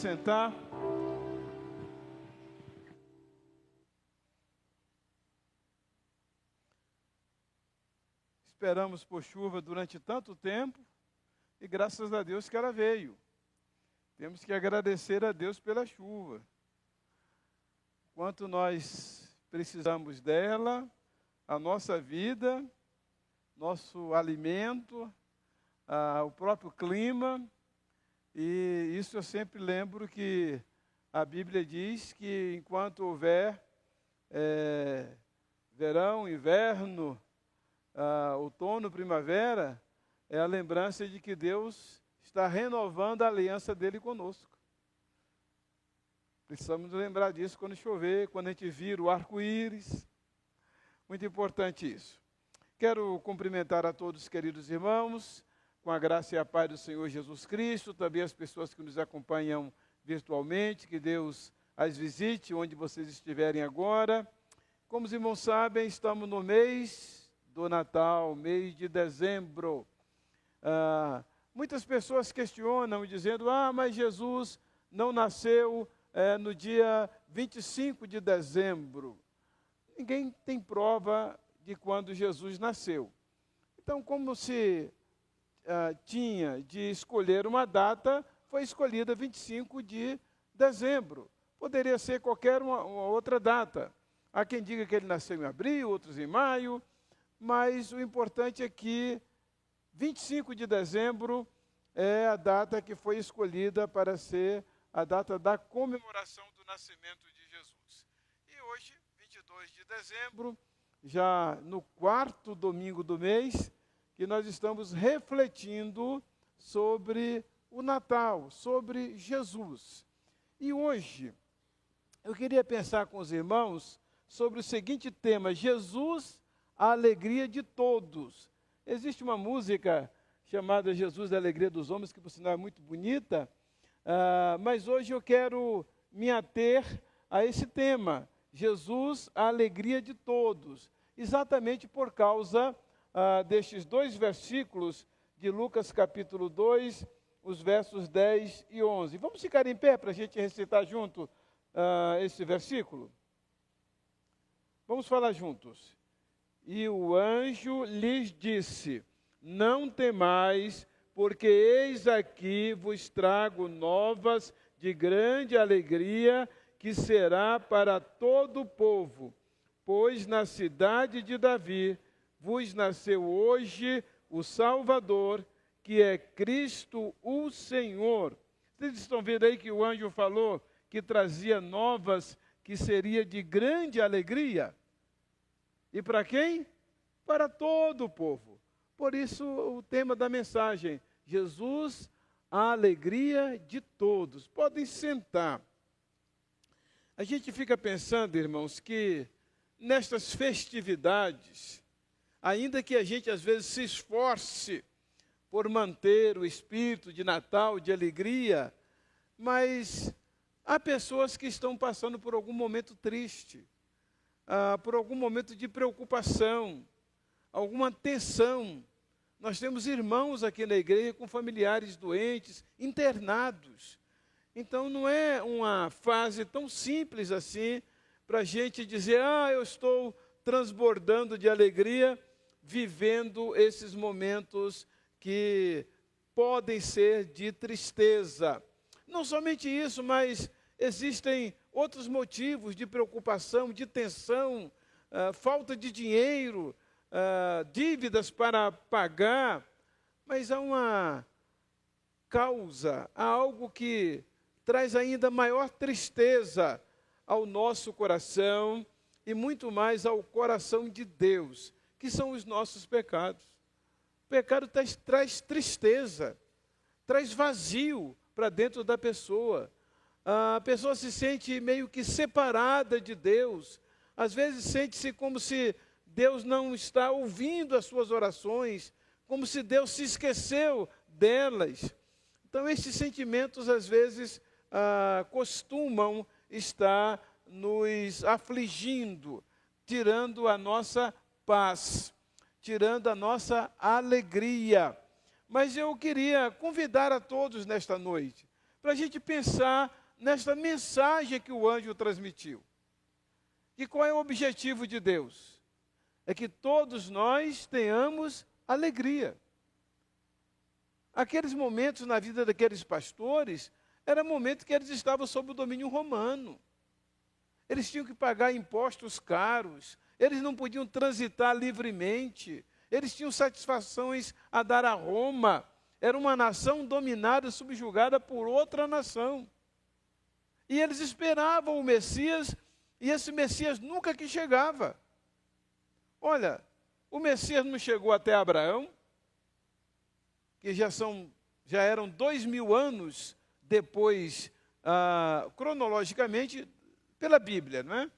Sentar. Esperamos por chuva durante tanto tempo e graças a Deus que ela veio. Temos que agradecer a Deus pela chuva. Quanto nós precisamos dela, a nossa vida, nosso alimento, o próprio clima. E isso eu sempre lembro que a Bíblia diz que enquanto houver verão, inverno, outono, primavera, é a lembrança de que Deus está renovando a aliança dele conosco. Precisamos lembrar disso quando chover, quando a gente vira o arco-íris. Muito importante isso. Quero cumprimentar a todos os queridos irmãos, com a graça e a paz do Senhor Jesus Cristo, também as pessoas que nos acompanham virtualmente, que Deus as visite onde vocês estiverem agora. Como os irmãos sabem, estamos no mês do Natal, mês de dezembro. Muitas pessoas questionam, dizendo, mas Jesus não nasceu no dia 25 de dezembro. Ninguém tem prova de quando Jesus nasceu. Então, como se tinha de escolher uma data, foi escolhida 25 de dezembro. Poderia ser qualquer uma outra data. Há quem diga que ele nasceu em abril, outros em maio, mas o importante é que 25 de dezembro é a data que foi escolhida para ser a data da comemoração do nascimento de Jesus. E hoje, 22 de dezembro, já no quarto domingo do mês, que nós estamos refletindo sobre o Natal, sobre Jesus. E hoje, eu queria pensar com os irmãos sobre o seguinte tema: Jesus, a alegria de todos. Existe uma música chamada Jesus, a alegria dos homens, que por sinal é muito bonita, mas hoje eu quero me ater a esse tema, Jesus, a alegria de todos, exatamente por causa destes dois versículos de Lucas capítulo 2, os versos 10 e 11. Vamos ficar em pé para a gente recitar junto esse versículo? Vamos falar juntos. E o anjo lhes disse: não temais, porque eis aqui vos trago novas de grande alegria, que será para todo o povo, pois na cidade de Davi vos nasceu hoje o Salvador, que é Cristo o Senhor. Vocês estão vendo aí que o anjo falou que trazia novas que seria de grande alegria? E para quem? Para todo o povo. Por isso o tema da mensagem, Jesus, a alegria de todos. Podem sentar. A gente fica pensando, irmãos, que nestas festividades, ainda que a gente às vezes se esforce por manter o espírito de Natal, de alegria, mas há pessoas que estão passando por algum momento triste, por algum momento de preocupação, alguma tensão. Nós temos irmãos aqui na igreja com familiares doentes, internados. Então não é uma fase tão simples assim para a gente dizer, eu estou transbordando de alegria, vivendo esses momentos que podem ser de tristeza. Não somente isso, mas existem outros motivos de preocupação, de tensão, falta de dinheiro, dívidas para pagar, mas há uma causa, há algo que traz ainda maior tristeza ao nosso coração e muito mais ao coração de Deus, que são os nossos pecados. O pecado traz tristeza, traz vazio para dentro da pessoa. A pessoa se sente meio que separada de Deus. Às vezes sente-se como se Deus não está ouvindo as suas orações, como se Deus se esqueceu delas. Então, esses sentimentos, às vezes, costumam estar nos afligindo, tirando a nossa paz, tirando a nossa alegria. Mas eu queria convidar a todos nesta noite para a gente pensar nesta mensagem que o anjo transmitiu. E qual é o objetivo de Deus? É que todos nós tenhamos alegria. Aqueles momentos na vida daqueles pastores, era momento que eles estavam sob o domínio romano. Eles tinham que pagar impostos caros, eles não podiam transitar livremente, eles tinham satisfações a dar a Roma. Era uma nação dominada, subjugada por outra nação. E eles esperavam o Messias, e esse Messias nunca que chegava. Olha, o Messias não chegou até Abraão, que já eram 2000 anos depois, cronologicamente, pela Bíblia, não é?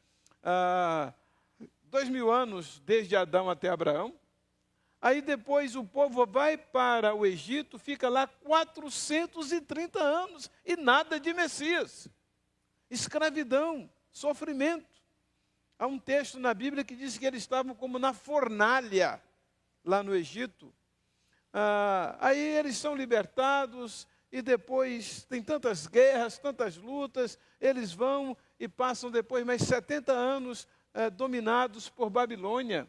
2000 anos desde Adão até Abraão. Aí depois o povo vai para o Egito, fica lá 430 anos e nada de Messias. Escravidão, sofrimento. Há um texto na Bíblia que diz que eles estavam como na fornalha, lá no Egito. Aí eles são libertados e depois tem tantas guerras, tantas lutas, eles vão e passam depois mais 70 anos dominados por Babilônia.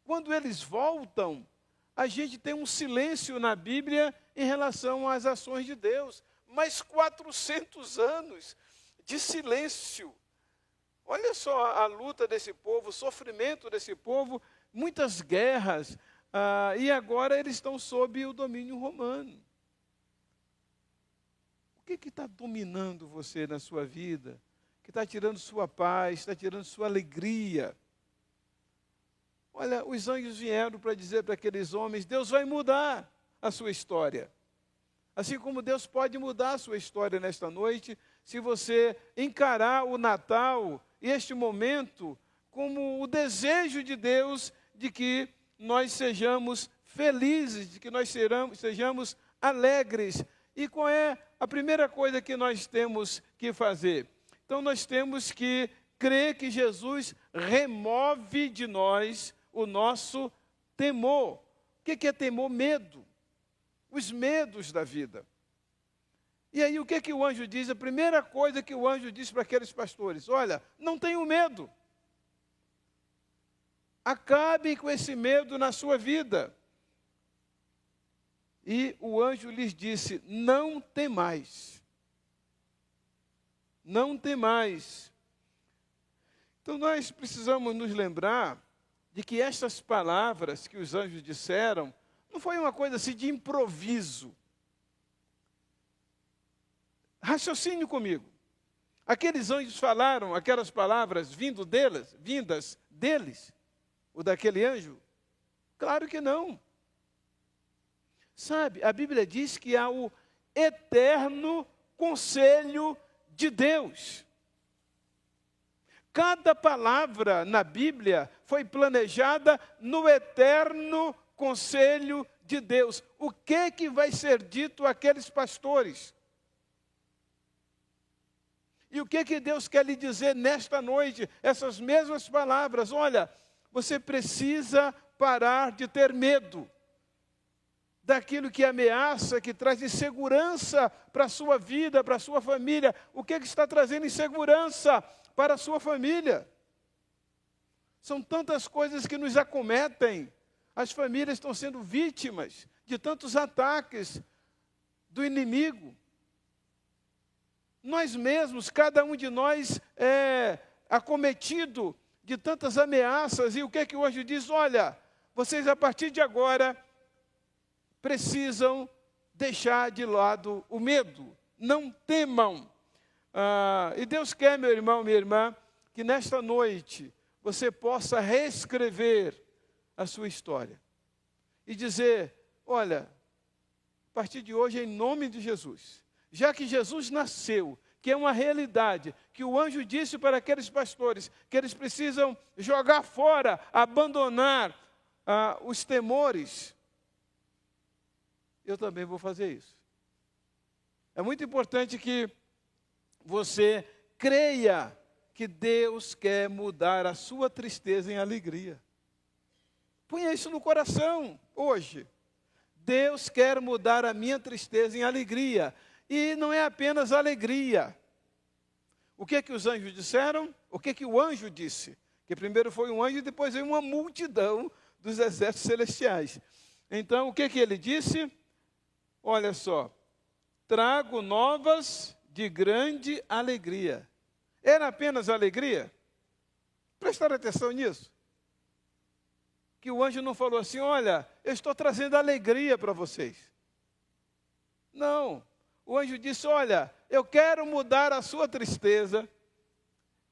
Quando eles voltam, a gente tem um silêncio na Bíblia em relação às ações de Deus. Mais 400 anos de silêncio. Olha só a luta desse povo, o sofrimento desse povo, muitas guerras, e agora eles estão sob o domínio romano. O que está dominando você na sua vida? Que está tirando sua paz, está tirando sua alegria? Olha, os anjos vieram para dizer para aqueles homens, Deus vai mudar a sua história. Assim como Deus pode mudar a sua história nesta noite, se você encarar o Natal e este momento como o desejo de Deus de que nós sejamos felizes, de que nós sejamos alegres. E qual é a primeira coisa que nós temos que fazer? Então nós temos que crer que Jesus remove de nós o nosso temor. O que é temor? Medo. Os medos da vida. E aí o que o anjo diz? A primeira coisa que o anjo diz para aqueles pastores: olha, não tenham medo. Acabem com esse medo na sua vida. E o anjo lhes disse: não temais. Não temais. Então nós precisamos nos lembrar de que estas palavras que os anjos disseram não foi uma coisa assim de improviso. Raciocine comigo. Aqueles anjos falaram aquelas palavras vindas deles, ou daquele anjo? Claro que não. Sabe, a Bíblia diz que há o eterno conselho de Deus. Cada palavra na Bíblia foi planejada no eterno conselho de Deus. O que vai ser dito àqueles pastores? E o que Deus quer lhe dizer nesta noite? Essas mesmas palavras. Olha, você precisa parar de ter medo daquilo que ameaça, que traz insegurança para a sua vida, para a sua família. O que está trazendo insegurança para a sua família? São tantas coisas que nos acometem. As famílias estão sendo vítimas de tantos ataques do inimigo. Nós mesmos, cada um de nós é acometido de tantas ameaças. E o que o anjo diz? Olha, vocês a partir de agora precisam deixar de lado o medo. Não temam. E Deus quer, meu irmão, minha irmã, que nesta noite você possa reescrever a sua história. E dizer, olha, a partir de hoje, em nome de Jesus, já que Jesus nasceu, que é uma realidade, que o anjo disse para aqueles pastores, que eles precisam jogar fora, abandonar os temores, eu também vou fazer isso. É muito importante que você creia que Deus quer mudar a sua tristeza em alegria. Ponha isso no coração hoje. Deus quer mudar a minha tristeza em alegria. E não é apenas alegria. O que é que os anjos disseram? O que é que o anjo disse? Que primeiro foi um anjo e depois veio uma multidão dos exércitos celestiais. Então, o que é que ele disse? Olha só, trago novas de grande alegria. Era apenas alegria? Prestaram atenção nisso? Que o anjo não falou assim, olha, eu estou trazendo alegria para vocês. Não, o anjo disse, olha, eu quero mudar a sua tristeza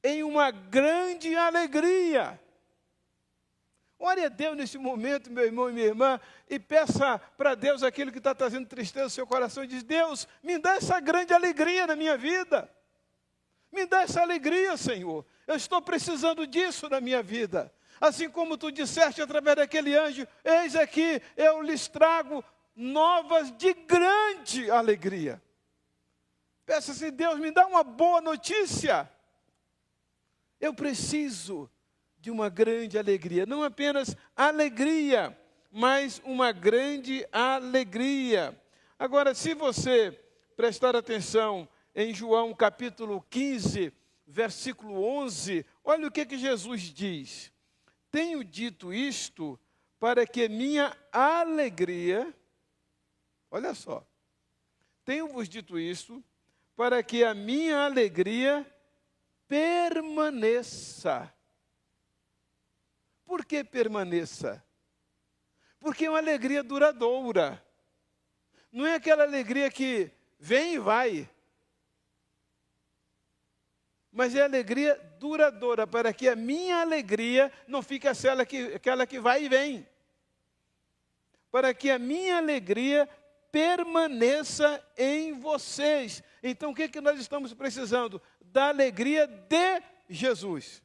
em uma grande alegria. Ore a Deus nesse momento, meu irmão e minha irmã, e peça para Deus aquilo que está trazendo tristeza no seu coração. E diz, Deus, me dá essa grande alegria na minha vida. Me dá essa alegria, Senhor. Eu estou precisando disso na minha vida. Assim como tu disseste através daquele anjo, eis aqui, eu lhes trago novas de grande alegria. Peça assim, Deus, me dá uma boa notícia. Eu preciso de uma grande alegria. Não apenas alegria, mas uma grande alegria. Agora, se você prestar atenção em João capítulo 15, versículo 11, olha o que Jesus diz. Tenho dito isto para que minha alegria, olha só, tenho-vos dito isto para que a minha alegria permaneça. Por que permaneça? Porque é uma alegria duradoura. Não é aquela alegria que vem e vai. Mas é alegria duradoura, para que a minha alegria não fique aquela que vai e vem. Para que a minha alegria permaneça em vocês. Então, o que é que nós estamos precisando? Da alegria de Jesus.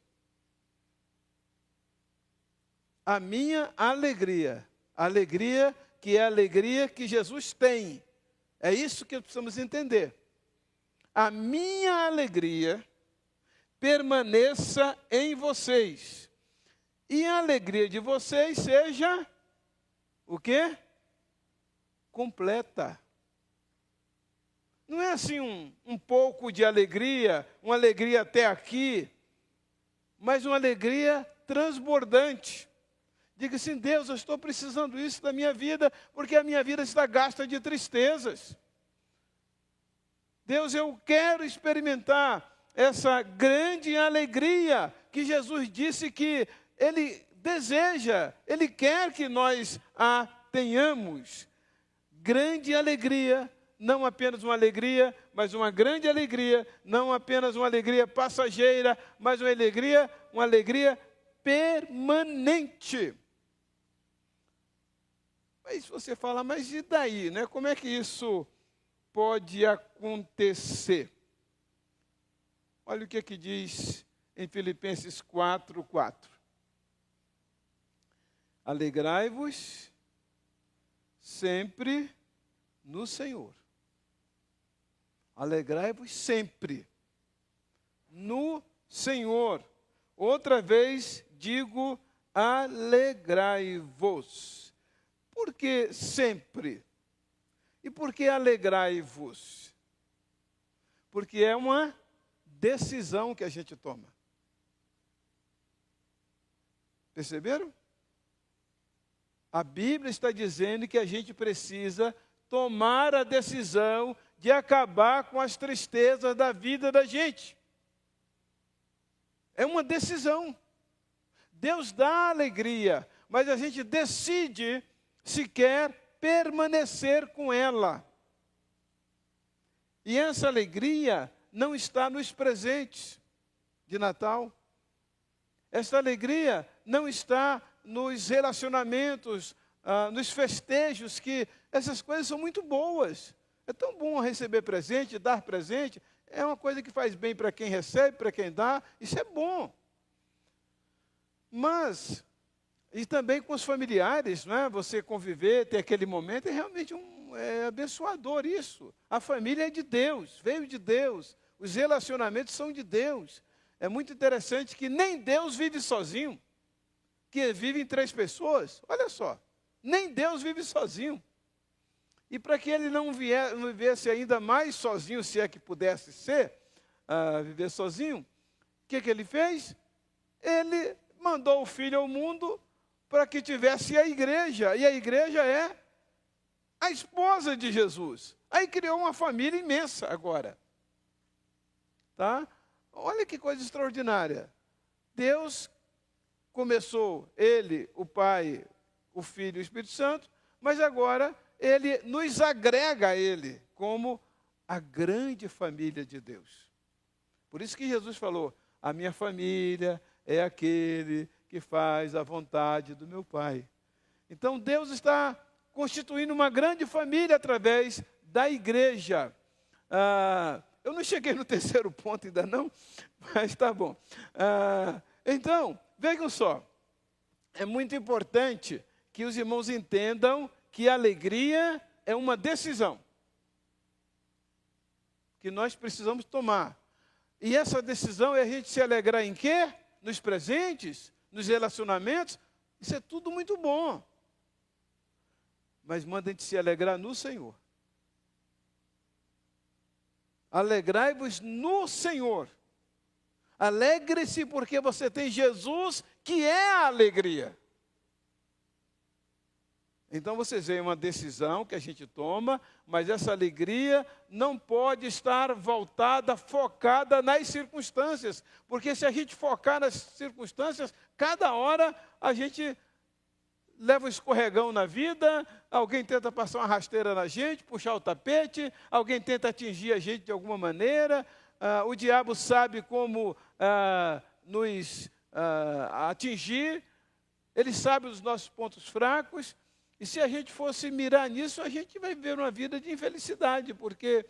A minha alegria. Alegria que é a alegria que Jesus tem. É isso que precisamos entender. A minha alegria permaneça em vocês. E a alegria de vocês seja o quê? Completa. Não é assim um pouco de alegria, uma alegria até aqui, mas uma alegria transbordante. Diga assim, Deus, eu estou precisando disso da minha vida, porque a minha vida está gasta de tristezas. Deus, eu quero experimentar essa grande alegria que Jesus disse que Ele deseja, Ele quer que nós a tenhamos. Grande alegria, não apenas uma alegria, mas uma grande alegria, não apenas uma alegria passageira, mas uma alegria permanente. Mas você fala, mas e daí, né? Como é que isso pode acontecer? Olha o que diz em Filipenses 4:4. Alegrai-vos sempre no Senhor. Alegrai-vos sempre no Senhor. Outra vez digo, alegrai-vos. Por que sempre? E por que alegrai-vos? Porque é uma decisão que a gente toma. Perceberam? A Bíblia está dizendo que a gente precisa tomar a decisão de acabar com as tristezas da vida da gente. É uma decisão. Deus dá alegria, mas a gente decide se quer permanecer com ela. E essa alegria não está nos presentes de Natal. Essa alegria não está nos relacionamentos, nos festejos, que essas coisas são muito boas. É tão bom receber presente, dar presente. É uma coisa que faz bem para quem recebe, para quem dá. Isso é bom. Mas, e também com os familiares, não é? Você conviver, ter aquele momento, é realmente abençoador isso. A família é de Deus, veio de Deus. Os relacionamentos são de Deus. É muito interessante que nem Deus vive sozinho, que vive em 3 pessoas. Olha só, nem Deus vive sozinho. E para que ele não vivesse ainda mais sozinho, se é que pudesse ser, viver sozinho, o que ele fez? Ele mandou o Filho ao mundo para que tivesse a igreja, e a igreja é a esposa de Jesus. Aí criou uma família imensa agora. Tá? Olha que coisa extraordinária. Deus começou, ele, o Pai, o Filho e o Espírito Santo, mas agora ele nos agrega a ele como a grande família de Deus. Por isso que Jesus falou, a minha família é aquele que faz a vontade do meu Pai. Então Deus está constituindo uma grande família através da igreja. Eu não cheguei no terceiro ponto ainda não, mas tá bom. Então, vejam só, é muito importante que os irmãos entendam que a alegria é uma decisão que nós precisamos tomar. E essa decisão é a gente se alegrar em quê? Nos presentes, nos relacionamentos. Isso é tudo muito bom. Mas manda a gente se alegrar no Senhor. Alegrai-vos no Senhor. Alegre-se porque você tem Jesus, que é a alegria. Então vocês veem uma decisão que a gente toma, mas essa alegria não pode estar voltada, focada nas circunstâncias. Porque se a gente focar nas circunstâncias, cada hora a gente leva um escorregão na vida, alguém tenta passar uma rasteira na gente, puxar o tapete, alguém tenta atingir a gente de alguma maneira, o diabo sabe como nos atingir, ele sabe os nossos pontos fracos, e se a gente fosse mirar nisso, a gente vai viver uma vida de infelicidade, porque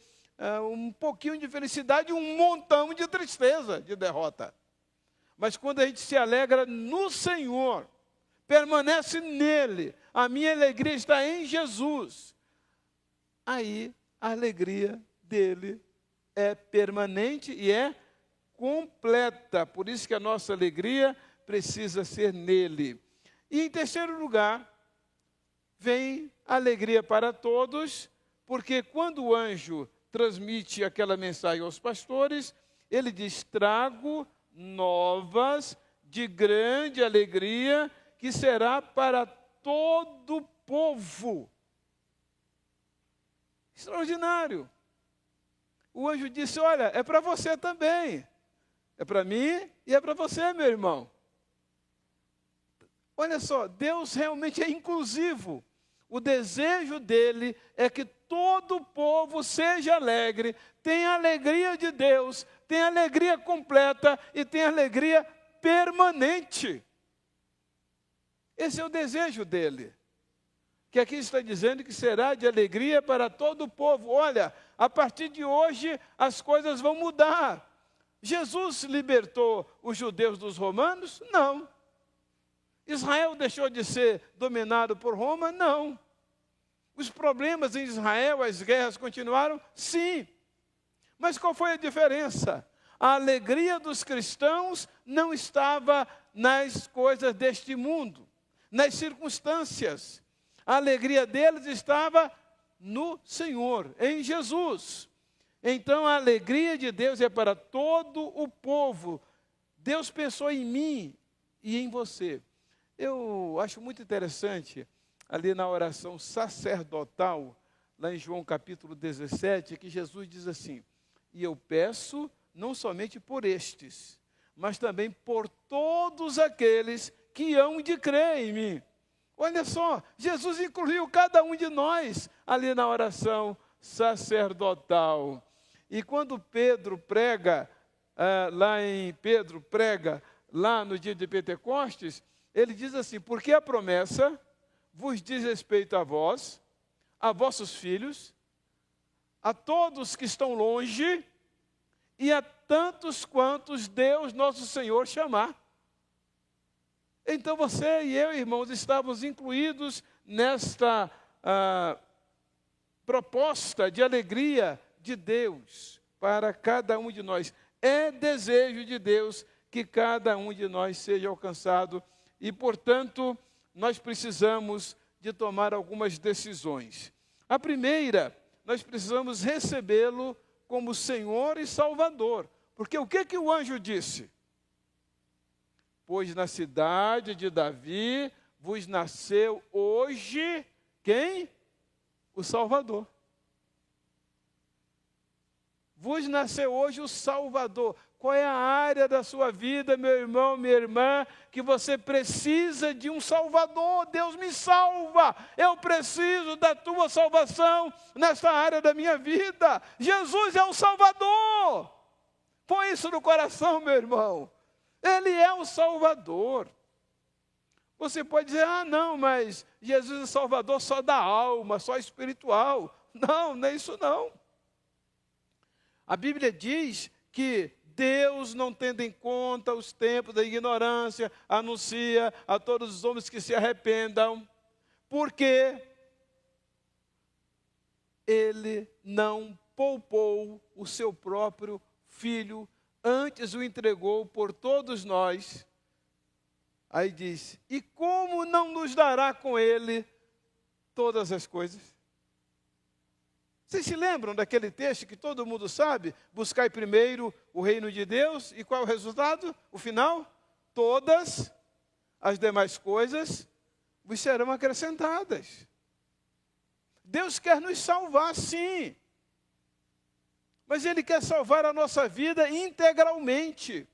um pouquinho de felicidade e um montão de tristeza, de derrota. Mas quando a gente se alegra no Senhor, permanece nele, a minha alegria está em Jesus, aí a alegria dele é permanente e é completa. Por isso que a nossa alegria precisa ser nele. E em terceiro lugar, vem a alegria para todos, porque quando o anjo transmite aquela mensagem aos pastores, ele diz, trago novas de grande alegria, que será para todo o povo. Extraordinário. O anjo disse, olha, é para você também. É para mim e é para você, meu irmão. Olha só, Deus realmente é inclusivo. O desejo dele é que todo o povo seja alegre, tenha a alegria de Deus, tenha alegria completa e tenha alegria permanente. Esse é o desejo dele. Que aqui está dizendo que será de alegria para todo o povo. Olha, a partir de hoje as coisas vão mudar. Jesus libertou os judeus dos romanos? Não. Israel deixou de ser dominado por Roma? Não. Os problemas em Israel, as guerras continuaram? Sim. Mas qual foi a diferença? A alegria dos cristãos não estava nas coisas deste mundo, nas circunstâncias. A alegria deles estava no Senhor, em Jesus. Então a alegria de Deus é para todo o povo. Deus pensou em mim e em você. Eu acho muito interessante, ali na oração sacerdotal, lá em João capítulo 17, que Jesus diz assim, e eu peço não somente por estes, mas também por todos aqueles que hão de crer em mim. Olha só, Jesus incluiu cada um de nós ali na oração sacerdotal. E quando Pedro prega, lá no dia de Pentecostes, ele diz assim, porque a promessa vos diz respeito a vós, a vossos filhos, a todos que estão longe e a tantos quantos Deus nosso Senhor chamar. Então você e eu, irmãos, estávamos incluídos nesta proposta de alegria de Deus para cada um de nós. É desejo de Deus que cada um de nós seja alcançado e, portanto, nós precisamos de tomar algumas decisões. A primeira, nós precisamos recebê-lo como Senhor e Salvador. Porque o que o anjo disse? Pois na cidade de Davi vos nasceu hoje, quem? O Salvador. Vos nasceu hoje o Salvador. Qual é a área da sua vida, meu irmão, minha irmã, que você precisa de um Salvador? Deus me salva, eu preciso da tua salvação nesta área da minha vida. Jesus é o Salvador. Põe isso no coração, meu irmão. Ele é o Salvador. Você pode dizer, não, mas Jesus é o Salvador só da alma, só espiritual. Não, não é isso não. A Bíblia diz que Deus, não tendo em conta os tempos da ignorância, anuncia a todos os homens que se arrependam, porque Ele não poupou o seu próprio Filho, antes o entregou por todos nós. Aí diz, e como não nos dará com Ele todas as coisas? Vocês se lembram daquele texto que todo mundo sabe? Buscai primeiro o reino de Deus, e qual é o resultado? O final? Todas as demais coisas vos serão acrescentadas. Deus quer nos salvar, sim. Mas Ele quer salvar a nossa vida integralmente.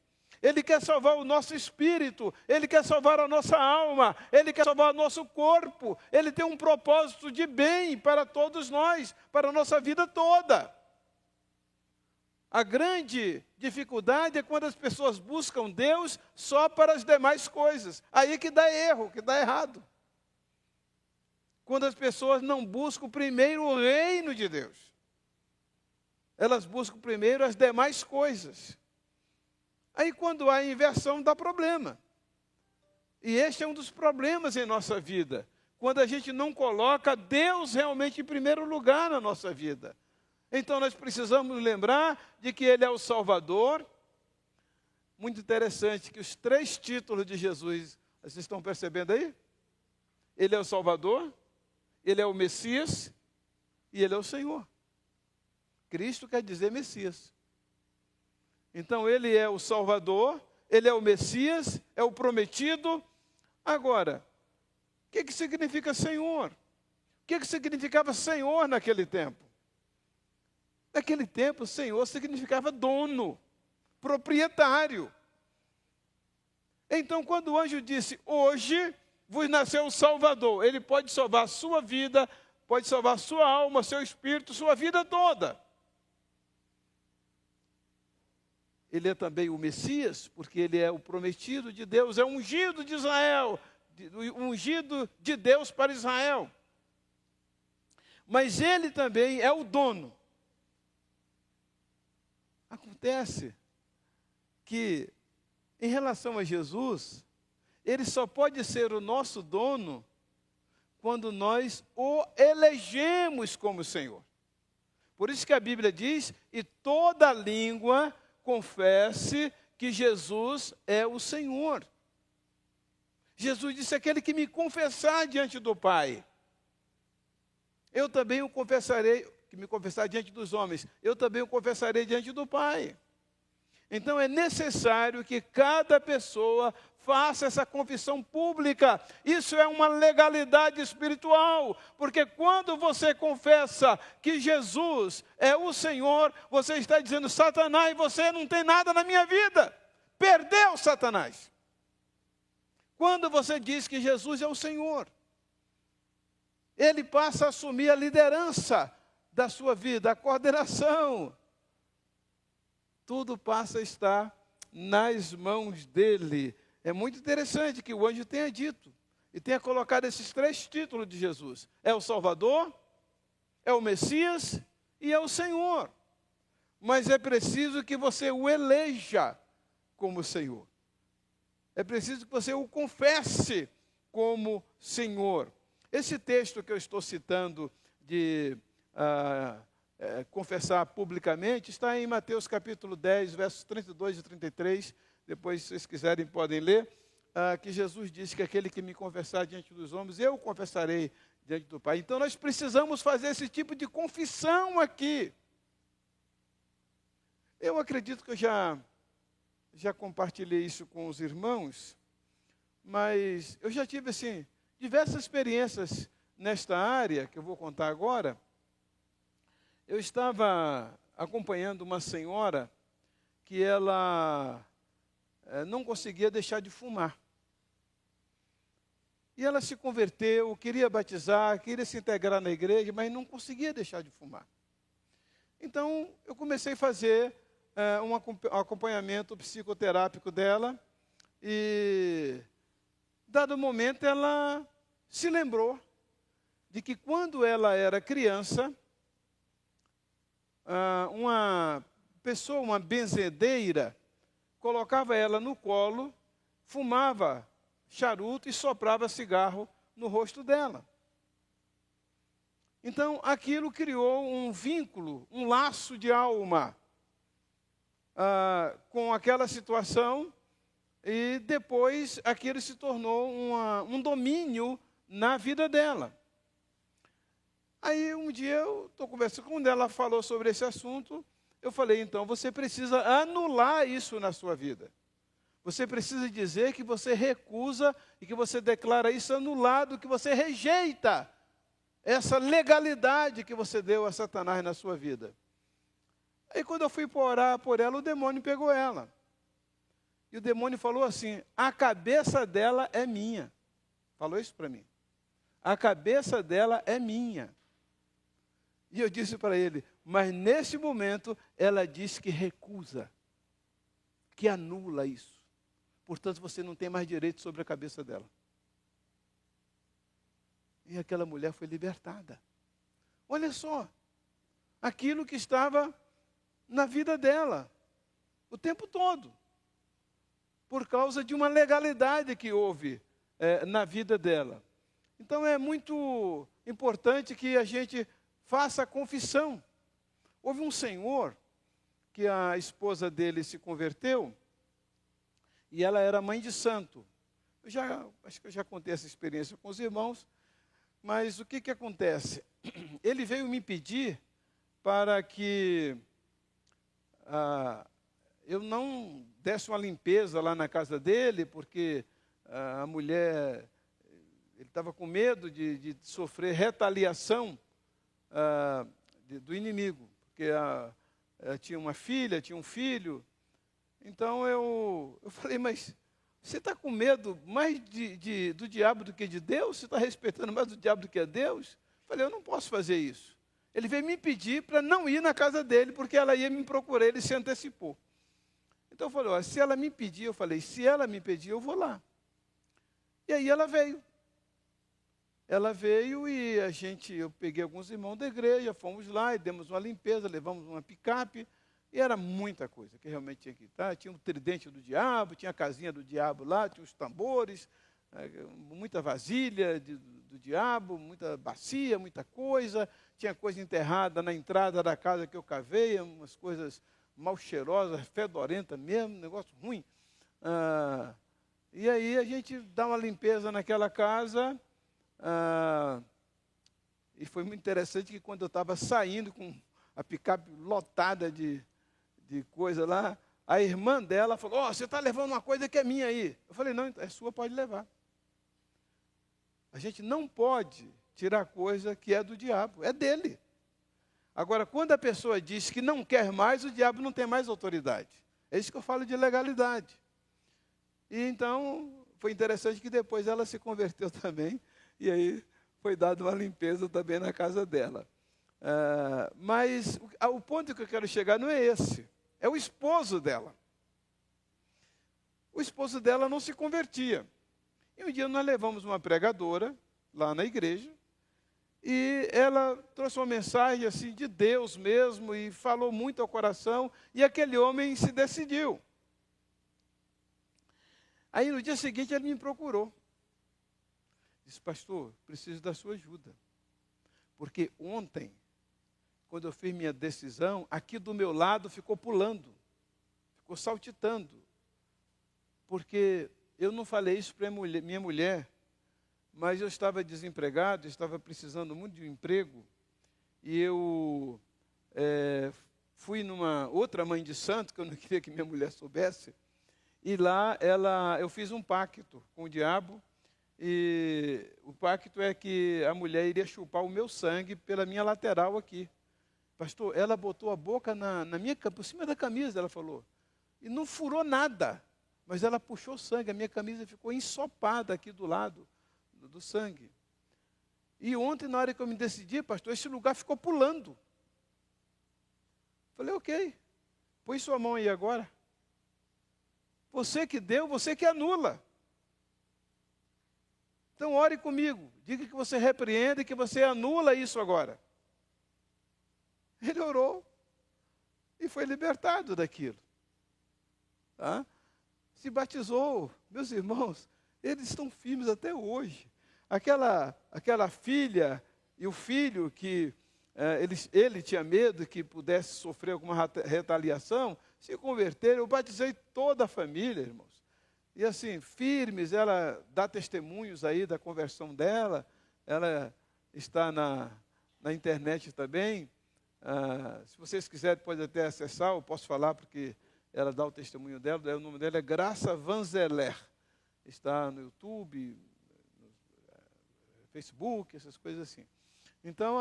Ele quer salvar o nosso espírito, Ele quer salvar a nossa alma, Ele quer salvar o nosso corpo. Ele tem um propósito de bem para todos nós, para a nossa vida toda. A grande dificuldade é quando as pessoas buscam Deus só para as demais coisas. Aí que dá erro, que dá errado. Quando as pessoas não buscam primeiro o reino de Deus. Elas buscam primeiro as demais coisas. Aí quando há inversão, dá problema. E este é um dos problemas em nossa vida. Quando a gente não coloca Deus realmente em primeiro lugar na nossa vida. Então nós precisamos lembrar de que Ele é o Salvador. Muito interessante que os 3 títulos de Jesus, vocês estão percebendo aí? Ele é o Salvador, Ele é o Messias e Ele é o Senhor. Cristo quer dizer Messias. Então Ele é o Salvador, Ele é o Messias, é o prometido. Agora, o que significa Senhor? O que significava Senhor naquele tempo? Naquele tempo, Senhor significava dono, proprietário. Então, quando o anjo disse, hoje vos nasceu o Salvador, Ele pode salvar a sua vida, pode salvar a sua alma, seu espírito, sua vida toda. Ele é também o Messias, porque Ele é o prometido de Deus, é o ungido de Israel, o ungido de Deus para Israel. Mas Ele também é o dono. Acontece que, em relação a Jesus, Ele só pode ser o nosso dono quando nós o elegemos como Senhor. Por isso que a Bíblia diz, e toda língua confesse que Jesus é o Senhor. Jesus disse, aquele que me confessar diante do Pai, eu também o confessarei, que me confessar diante dos homens, eu também o confessarei diante do Pai. Então é necessário que cada pessoa faça essa confissão pública. Isso é uma legalidade espiritual, porque quando você confessa que Jesus é o Senhor, você está dizendo, Satanás, você não tem nada na minha vida. Perdeu, Satanás. Quando você diz que Jesus é o Senhor, Ele passa a assumir a liderança da sua vida, a coordenação. Tudo passa a estar nas mãos dEle. É muito interessante que o anjo tenha dito e tenha colocado esses 3 títulos de Jesus. É o Salvador, é o Messias e é o Senhor. Mas é preciso que você o eleja como Senhor. É preciso que você o confesse como Senhor. Esse texto que eu estou citando de confessar publicamente está em Mateus capítulo 10, versos 32 e 33. Depois, se vocês quiserem, podem ler, que Jesus disse que aquele que me confessar diante dos homens, eu o confessarei diante do Pai. Então nós precisamos fazer esse tipo de confissão aqui. Eu acredito que eu já compartilhei isso com os irmãos, mas eu já tive assim diversas experiências nesta área que eu vou contar agora. Eu estava acompanhando uma senhora que ela não conseguia deixar de fumar. E ela se converteu, queria batizar, queria se integrar na igreja, mas não conseguia deixar de fumar. Então, eu comecei a fazer um acompanhamento psicoterápico dela e, dado momento, ela se lembrou de que quando ela era criança, uma pessoa, uma benzedeira, colocava ela no colo, fumava charuto e soprava cigarro no rosto dela. Então, aquilo criou um vínculo, um laço de alma com aquela situação, e depois aquilo se tornou um domínio na vida dela. Aí um dia eu estou conversando, quando ela falou sobre esse assunto, eu falei, então você precisa anular isso na sua vida. Você precisa dizer que você recusa e que você declara isso anulado, que você rejeita essa legalidade que você deu a Satanás na sua vida. Aí quando eu fui orar por ela, o demônio pegou ela. E o demônio falou assim, a cabeça dela é minha. Falou isso para mim. A cabeça dela é minha. E eu disse para ele, mas nesse momento ela disse que recusa, que anula isso. Portanto, você não tem mais direito sobre a cabeça dela. E aquela mulher foi libertada. Olha só, aquilo que estava na vida dela, o tempo todo, por causa de uma legalidade que houve na vida dela. Então é muito importante que a gente faça a confissão. Houve um senhor que a esposa dele se converteu e ela era mãe de santo. Acho que eu já contei essa experiência com os irmãos, mas o que acontece? Ele veio me pedir para que eu não desse uma limpeza lá na casa dele, porque a mulher, ele estava com medo de sofrer retaliação do inimigo, porque tinha uma filha, tinha um filho. Então eu falei, mas você está com medo mais do diabo do que de Deus? Você está respeitando mais o diabo do que a Deus? Eu falei, eu não posso fazer isso. Ele veio me pedir para não ir na casa dele, porque ela ia me procurar, ele se antecipou. Então eu falei, ó, se ela me pedir, eu falei, se ela me pedir, eu vou lá. E aí ela veio. Ela veio e eu peguei alguns irmãos da igreja, fomos lá e demos uma limpeza, levamos uma picape, e era muita coisa que realmente tinha que estar. Tinha um tridente do diabo, tinha a casinha do diabo lá, tinha os tambores, muita vasilha do diabo, muita bacia, muita coisa. Tinha coisa enterrada na entrada da casa que eu cavei, umas coisas mal cheirosas, fedorenta mesmo, negócio ruim. E aí a gente dá uma limpeza naquela casa. E foi muito interessante que quando eu estava saindo com a picape lotada de coisa lá, a irmã dela falou, você está levando uma coisa que é minha aí. Eu falei, não, é sua, pode levar. A gente não pode tirar coisa que é do diabo, é dele. Agora, quando a pessoa diz que não quer mais, o diabo não tem mais autoridade. É isso que eu falo de legalidade. E então, foi interessante que depois ela se converteu também, e aí foi dada uma limpeza também na casa dela. Mas o ponto que eu quero chegar não é esse, é o esposo dela. O esposo dela não se convertia. E um dia nós levamos uma pregadora lá na igreja, e ela trouxe uma mensagem assim de Deus mesmo, e falou muito ao coração, e aquele homem se decidiu. Aí no dia seguinte ele me procurou. Disse, pastor, preciso da sua ajuda. Porque ontem, quando eu fiz minha decisão, aqui do meu lado ficou pulando, ficou saltitando. Porque eu não falei isso para minha mulher, mas eu estava desempregado, estava precisando muito de um emprego, e eu fui numa outra mãe de santo, que eu não queria que minha mulher soubesse, e lá eu fiz um pacto com o diabo, e o pacto é que a mulher iria chupar o meu sangue pela minha lateral aqui. Pastor, ela botou a boca por cima da camisa, ela falou, e não furou nada, mas ela puxou sangue, a minha camisa ficou ensopada aqui do lado do sangue. E ontem, na hora que eu me decidi, pastor, esse lugar ficou pulando. Falei, ok, põe sua mão aí agora. Você que deu, você que anula. Então ore comigo, diga que você repreende e que você anula isso agora. Ele orou e foi libertado daquilo. Tá? Se batizou, meus irmãos, eles estão firmes até hoje. Aquela filha e o filho que ele tinha medo que pudesse sofrer alguma retaliação, se converteram. Eu batizei toda a família, irmãos. E assim, firmes, ela dá testemunhos aí da conversão dela, ela está na internet também. Se vocês quiserem, pode até acessar, eu posso falar porque ela dá o testemunho dela, o nome dela é Graça Vanzeler. Está no YouTube, no Facebook, essas coisas assim. Então,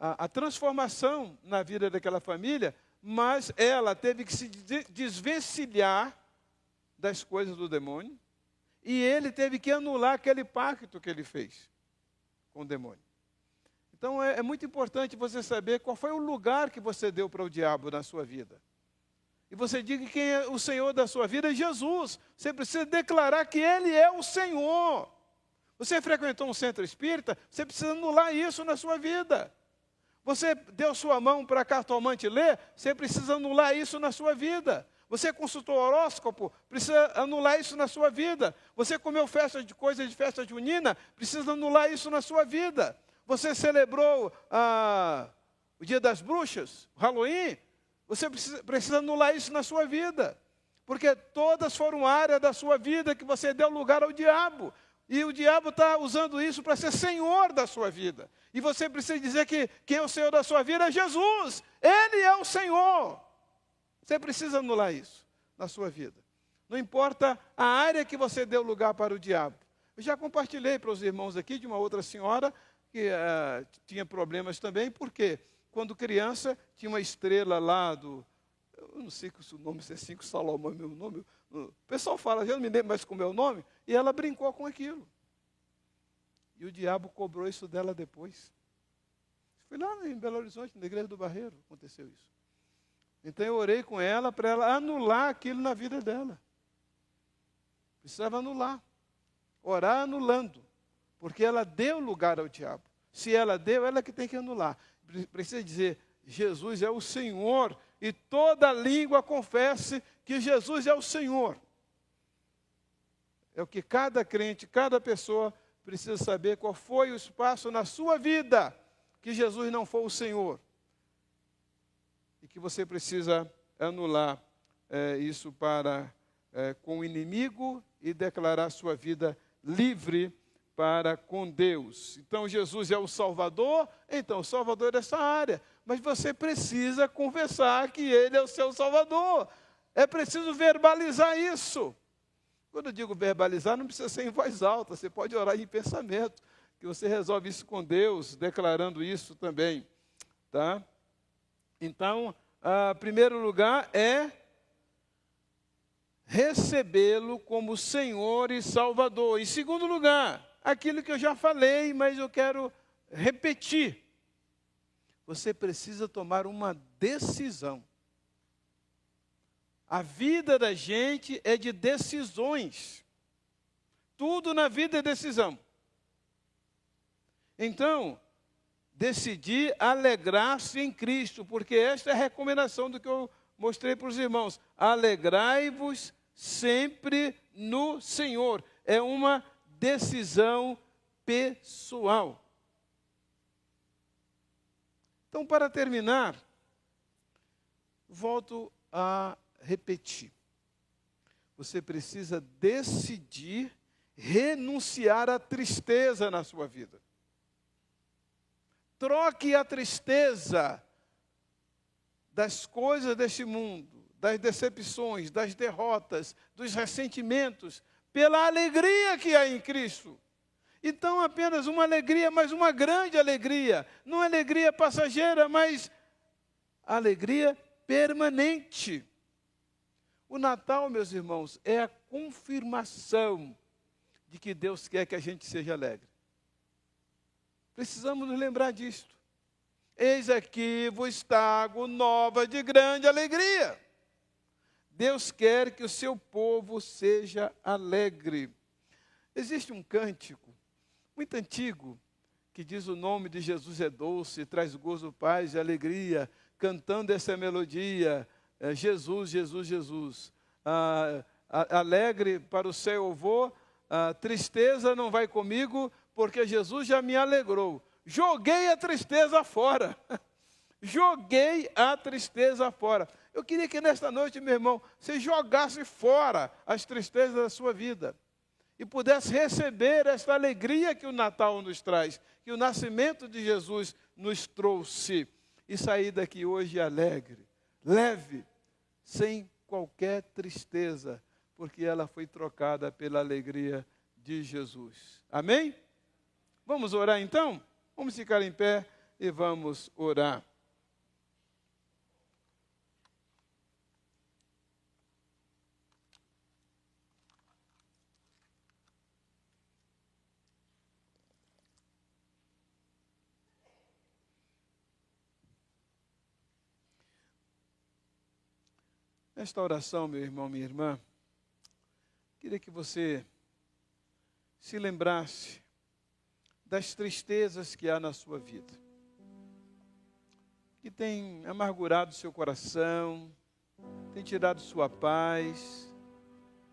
a transformação na vida daquela família, mas ela teve que se desvencilhar das coisas do demônio, e ele teve que anular aquele pacto que ele fez com o demônio. Então, é muito importante você saber qual foi o lugar que você deu para o diabo na sua vida. E você diga que quem é o Senhor da sua vida é Jesus. Você precisa declarar que Ele é o Senhor. Você frequentou um centro espírita, você precisa anular isso na sua vida. Você deu sua mão para a cartomante ler, você precisa anular isso na sua vida. Você consultou horóscopo, precisa anular isso na sua vida. Você comeu coisa de festa junina, precisa anular isso na sua vida. Você celebrou o Dia das Bruxas, o Halloween, você precisa anular isso na sua vida. Porque todas foram áreas da sua vida que você deu lugar ao diabo. E o diabo está usando isso para ser senhor da sua vida. E você precisa dizer que quem é o Senhor da sua vida é Jesus. Ele é o Senhor. Você precisa anular isso na sua vida. Não importa a área que você deu lugar para o diabo. Eu já compartilhei para os irmãos aqui de uma outra senhora que tinha problemas também, porque quando criança tinha uma estrela lá eu não sei se o nome é 5 Salomão, meu nome. O pessoal fala, já não me lembro mais como é o nome, e ela brincou com aquilo. E o diabo cobrou isso dela depois. Foi lá em Belo Horizonte, na igreja do Barreiro, aconteceu isso. Então eu orei com ela para ela anular aquilo na vida dela. Precisava anular. Orar anulando. Porque ela deu lugar ao diabo. Se ela deu, ela que tem que anular. Precisa dizer, Jesus é o Senhor. E toda língua confesse que Jesus é o Senhor. É o que cada crente, cada pessoa precisa saber qual foi o espaço na sua vida que Jesus não foi o Senhor. E que você precisa anular isso com o inimigo e declarar sua vida livre para com Deus. Então, Jesus é o Salvador, então o Salvador é dessa área. Mas você precisa confessar que Ele é o seu Salvador. É preciso verbalizar isso. Quando eu digo verbalizar, não precisa ser em voz alta, você pode orar em pensamento, que você resolve isso com Deus, declarando isso também. Tá? Então, primeiro lugar é recebê-lo como Senhor e Salvador. Em segundo lugar, aquilo que eu já falei, mas eu quero repetir. Você precisa tomar uma decisão. A vida da gente é de decisões. Tudo na vida é decisão. Então, decidir alegrar-se em Cristo, porque esta é a recomendação do que eu mostrei para os irmãos. Alegrai-vos sempre no Senhor. É uma decisão pessoal. Então, para terminar, volto a repetir. Você precisa decidir renunciar à tristeza na sua vida. Troque a tristeza das coisas deste mundo, das decepções, das derrotas, dos ressentimentos, pela alegria que há em Cristo. Então, apenas uma alegria, mas uma grande alegria. Não alegria passageira, mas alegria permanente. O Natal, meus irmãos, é a confirmação de que Deus quer que a gente seja alegre. Precisamos nos lembrar disto. Eis aqui vos trago nova de grande alegria. Deus quer que o seu povo seja alegre. Existe um cântico muito antigo que diz: o nome de Jesus é doce, traz gozo, paz e alegria. Cantando essa melodia, Jesus, Jesus, Jesus. Alegre para o céu eu vou, tristeza não vai comigo, porque Jesus já me alegrou. Joguei a tristeza fora. Joguei a tristeza fora. Eu queria que nesta noite, meu irmão, você jogasse fora as tristezas da sua vida e pudesse receber esta alegria que o Natal nos traz, que o nascimento de Jesus nos trouxe, e sair daqui hoje alegre, leve, sem qualquer tristeza, porque ela foi trocada pela alegria de Jesus. Amém? Vamos orar então? Vamos ficar em pé e vamos orar. Nesta oração, meu irmão, minha irmã, queria que você se lembrasse das tristezas que há na sua vida, que tem amargurado seu coração, tem tirado sua paz,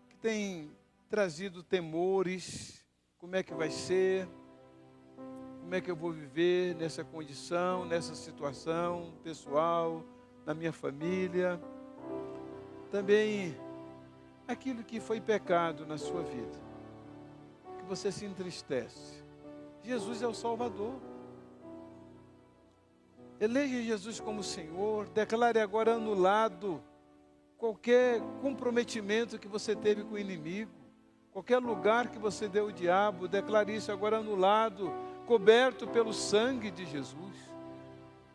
que tem trazido temores. Como é que vai ser? Como é que eu vou viver nessa condição, nessa situação pessoal, na minha família? Também aquilo que foi pecado na sua vida, que você se entristece. Jesus é o Salvador. Eleja Jesus como Senhor. Declare agora anulado qualquer comprometimento que você teve com o inimigo, qualquer lugar que você deu ao diabo. Declare isso agora anulado, coberto pelo sangue de Jesus.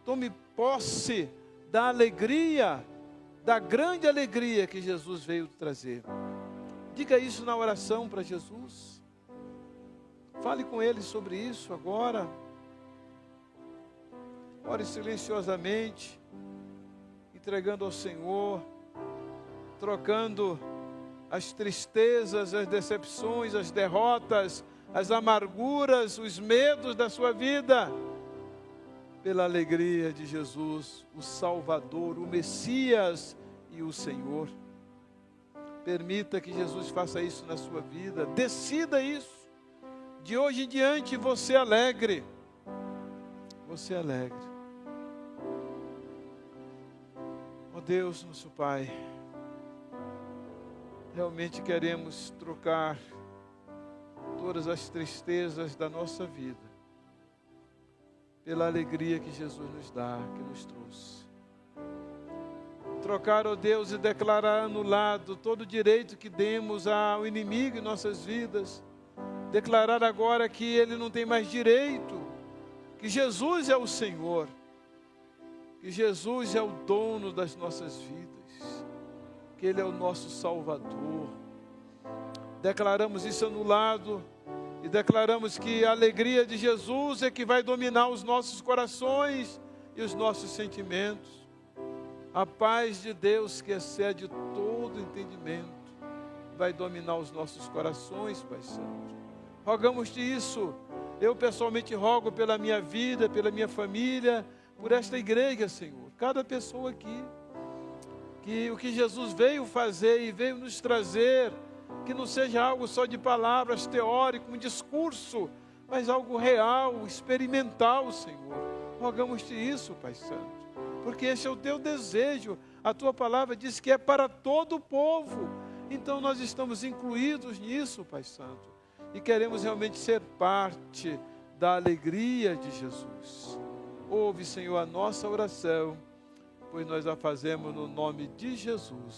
Tome posse da alegria, da grande alegria que Jesus veio trazer. Diga isso na oração para Jesus. Fale com Ele sobre isso agora. Ore silenciosamente, entregando ao Senhor, trocando as tristezas, as decepções, as derrotas, as amarguras, os medos da sua vida, pela alegria de Jesus, o Salvador, o Messias e o Senhor. Permita que Jesus faça isso na sua vida. Decida isso. De hoje em diante, você alegre. Você alegre. Ó Deus, nosso Pai, realmente queremos trocar todas as tristezas da nossa vida pela alegria que Jesus nos dá, que nos trouxe. Trocar, ó Deus, e declarar anulado todo o direito que demos ao inimigo em nossas vidas. Declarar agora que ele não tem mais direito, que Jesus é o Senhor, que Jesus é o dono das nossas vidas, que Ele é o nosso Salvador. Declaramos isso anulado e declaramos que a alegria de Jesus é que vai dominar os nossos corações e os nossos sentimentos. A paz de Deus, que excede todo entendimento, vai dominar os nossos corações, Pai Santo. Rogamos-te isso. Eu pessoalmente rogo pela minha vida, pela minha família, por esta igreja, Senhor. Cada pessoa aqui, que o que Jesus veio fazer e veio nos trazer, que não seja algo só de palavras teóricas, um discurso, mas algo real, experimental, Senhor. Rogamos-te isso, Pai Santo, porque esse é o teu desejo. A tua palavra diz que é para todo o povo. Então nós estamos incluídos nisso, Pai Santo. e queremos realmente ser parte da alegria de Jesus. Ouve, Senhor, a nossa oração, pois nós a fazemos no nome de Jesus.